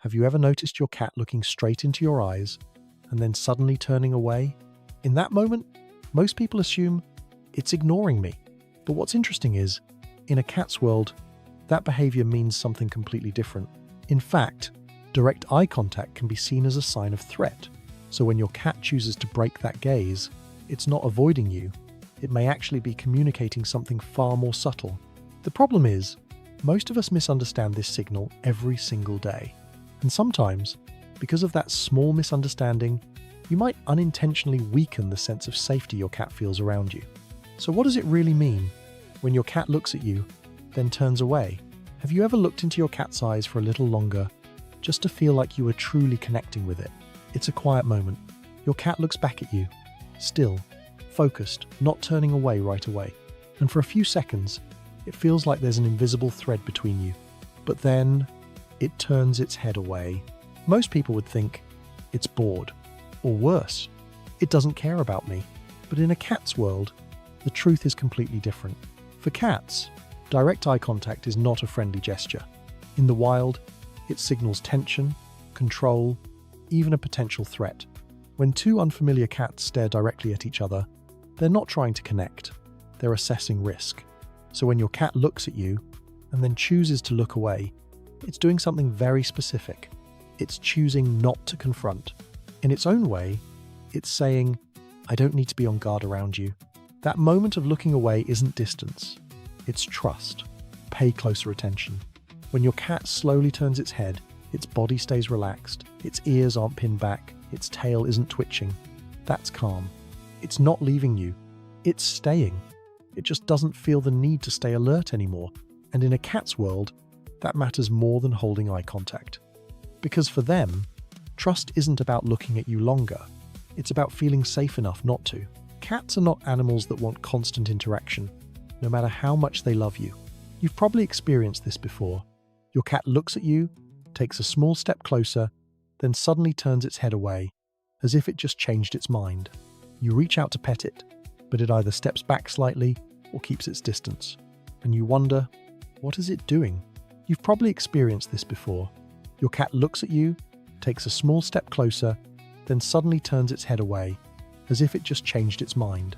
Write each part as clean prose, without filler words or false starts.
Have you ever noticed your cat looking straight into your eyes and then suddenly turning away? In that moment, most people assume it's ignoring me. But what's interesting is, in a cat's world, that behavior means something completely different. In fact, direct eye contact can be seen as a sign of threat. So when your cat chooses to break that gaze, it's not avoiding you. It may actually be communicating something far more subtle. The problem is, most of us misunderstand this signal every single day. And sometimes, because of that small misunderstanding, you might unintentionally weaken the sense of safety your cat feels around you. So what does it really mean when your cat looks at you, then turns away? Have you ever looked into your cat's eyes for a little longer, just to feel like you were truly connecting with it? It's a quiet moment. Your cat looks back at you, still, focused, not turning away right away. And for a few seconds, it feels like there's an invisible thread between you. But then, it turns its head away. Most people would think it's bored. Or worse, it doesn't care about me. But in a cat's world, the truth is completely different. For cats, direct eye contact is not a friendly gesture. In the wild, it signals tension, control, even a potential threat. When two unfamiliar cats stare directly at each other, they're not trying to connect. They're assessing risk. So when your cat looks at you and then chooses to look away, it's doing something very specific. It's choosing not to confront. In its own way, it's saying, I don't need to be on guard around you. That moment of looking away isn't distance. It's trust. Pay closer attention. When your cat slowly turns its head, its body stays relaxed, its ears aren't pinned back, its tail isn't twitching. That's calm. It's not leaving you. It's staying. It just doesn't feel the need to stay alert anymore. And in a cat's world, that matters more than holding eye contact. Because for them, trust isn't about looking at you longer. It's about feeling safe enough not to. Cats are not animals that want constant interaction, no matter how much they love you. You've probably experienced this before. Your cat looks at you, takes a small step closer, then suddenly turns its head away, as if it just changed its mind. You reach out to pet it, but it either steps back slightly or keeps its distance. And you wonder, what is it doing? You've probably experienced this before. Your cat looks at you, takes a small step closer, then suddenly turns its head away, as if it just changed its mind.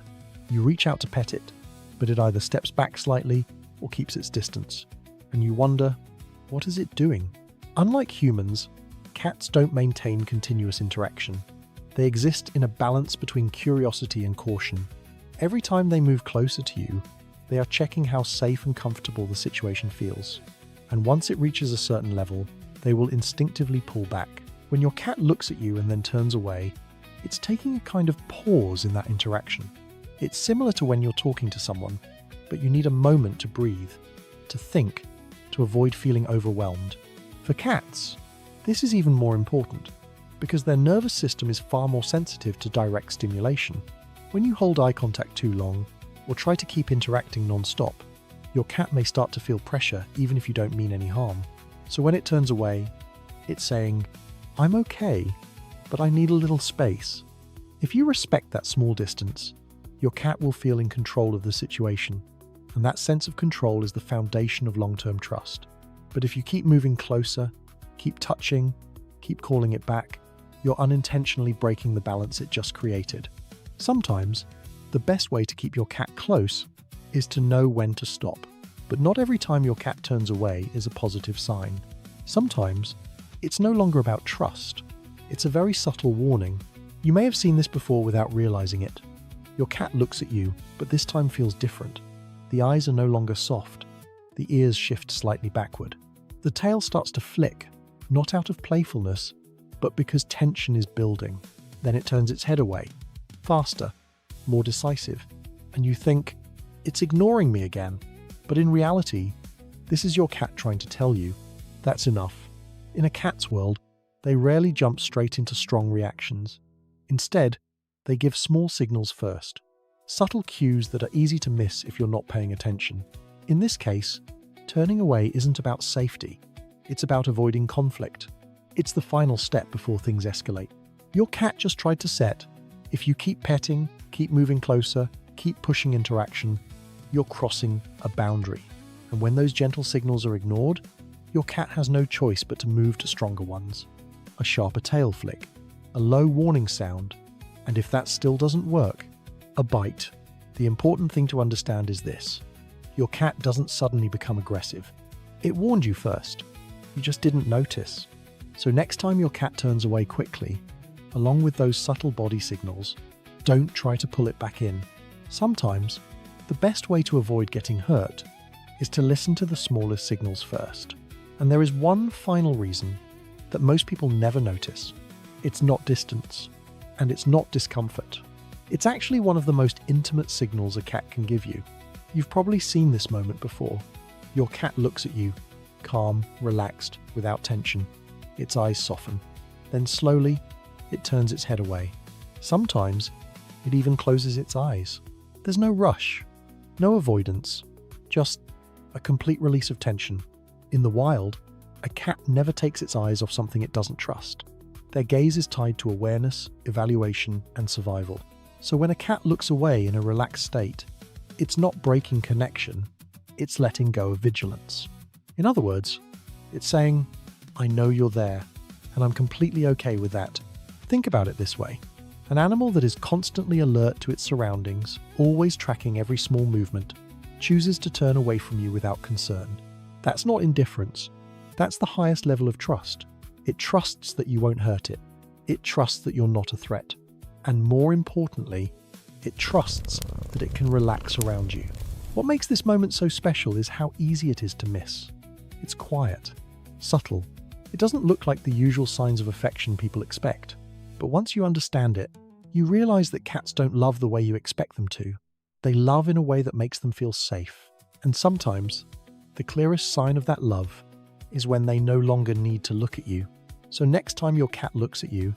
You reach out to pet it, but it either steps back slightly or keeps its distance. And you wonder, what is it doing? Unlike humans, cats don't maintain continuous interaction. They exist in a balance between curiosity and caution. Every time they move closer to you, they are checking how safe and comfortable the situation feels. And once it reaches a certain level, they will instinctively pull back. When your cat looks at you and then turns away, it's taking a kind of pause in that interaction. It's similar to when you're talking to someone, but you need a moment to breathe, to think, to avoid feeling overwhelmed. For cats, this is even more important, because their nervous system is far more sensitive to direct stimulation. When you hold eye contact too long, or try to keep interacting non-stop, your cat may start to feel pressure even if you don't mean any harm. So when it turns away, it's saying, I'm okay, but I need a little space. If you respect that small distance, your cat will feel in control of the situation, and that sense of control is the foundation of long-term trust. But if you keep moving closer, keep touching, keep calling it back, you're unintentionally breaking the balance it just created. Sometimes, the best way to keep your cat close is to know when to stop. But not every time your cat turns away is a positive sign. Sometimes, it's no longer about trust. It's a very subtle warning. You may have seen this before without realizing it. Your cat looks at you, but this time feels different. The eyes are no longer soft. The ears shift slightly backward. The tail starts to flick, not out of playfulness, but because tension is building. Then it turns its head away, faster, more decisive, and you think, it's ignoring me again. But in reality, this is your cat trying to tell you, that's enough. In a cat's world, they rarely jump straight into strong reactions. Instead, they give small signals first, subtle cues that are easy to miss if you're not paying attention. In this case, turning away isn't about safety, it's about avoiding conflict. It's the final step before things escalate. Your cat just tried to set, if you keep petting, keep moving closer, keep pushing interaction, you're crossing a boundary. And when those gentle signals are ignored, your cat has no choice but to move to stronger ones. A sharper tail flick, a low warning sound, and if that still doesn't work, a bite. The important thing to understand is this: your cat doesn't suddenly become aggressive. It warned you first. You just didn't notice. So next time your cat turns away quickly, along with those subtle body signals, don't try to pull it back in. Sometimes, the best way to avoid getting hurt is to listen to the smallest signals first. And there is one final reason that most people never notice. It's not distance, and it's not discomfort. It's actually one of the most intimate signals a cat can give you. You've probably seen this moment before. Your cat looks at you, calm, relaxed, without tension. Its eyes soften. Then slowly, it turns its head away. Sometimes, it even closes its eyes. There's no rush, no avoidance, just a complete release of tension. In the wild, a cat never takes its eyes off something it doesn't trust. Their gaze is tied to awareness, evaluation, and survival. So when a cat looks away in a relaxed state, it's not breaking connection, it's letting go of vigilance. In other words, it's saying, I know you're there, and I'm completely okay with that. Think about it this way. An animal that is constantly alert to its surroundings, always tracking every small movement, chooses to turn away from you without concern. That's not indifference. That's the highest level of trust. It trusts that you won't hurt it. It trusts that you're not a threat. And more importantly, it trusts that it can relax around you. What makes this moment so special is how easy it is to miss. It's quiet, subtle. It doesn't look like the usual signs of affection people expect. But once you understand it, you realize that cats don't love the way you expect them to. They love in a way that makes them feel safe. And sometimes, the clearest sign of that love is when they no longer need to look at you. So next time your cat looks at you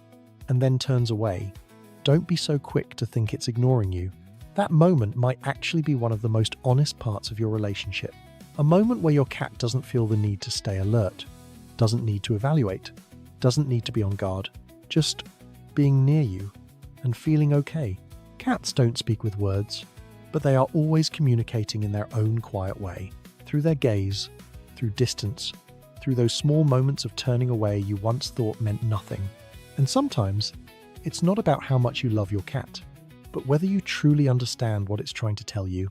and then turns away, don't be so quick to think it's ignoring you. That moment might actually be one of the most honest parts of your relationship. A moment where your cat doesn't feel the need to stay alert, doesn't need to evaluate, doesn't need to be on guard, just being near you and feeling okay. Cats don't speak with words, but they are always communicating in their own quiet way, through their gaze, through distance, through those small moments of turning away you once thought meant nothing. And sometimes, it's not about how much you love your cat, but whether you truly understand what it's trying to tell you.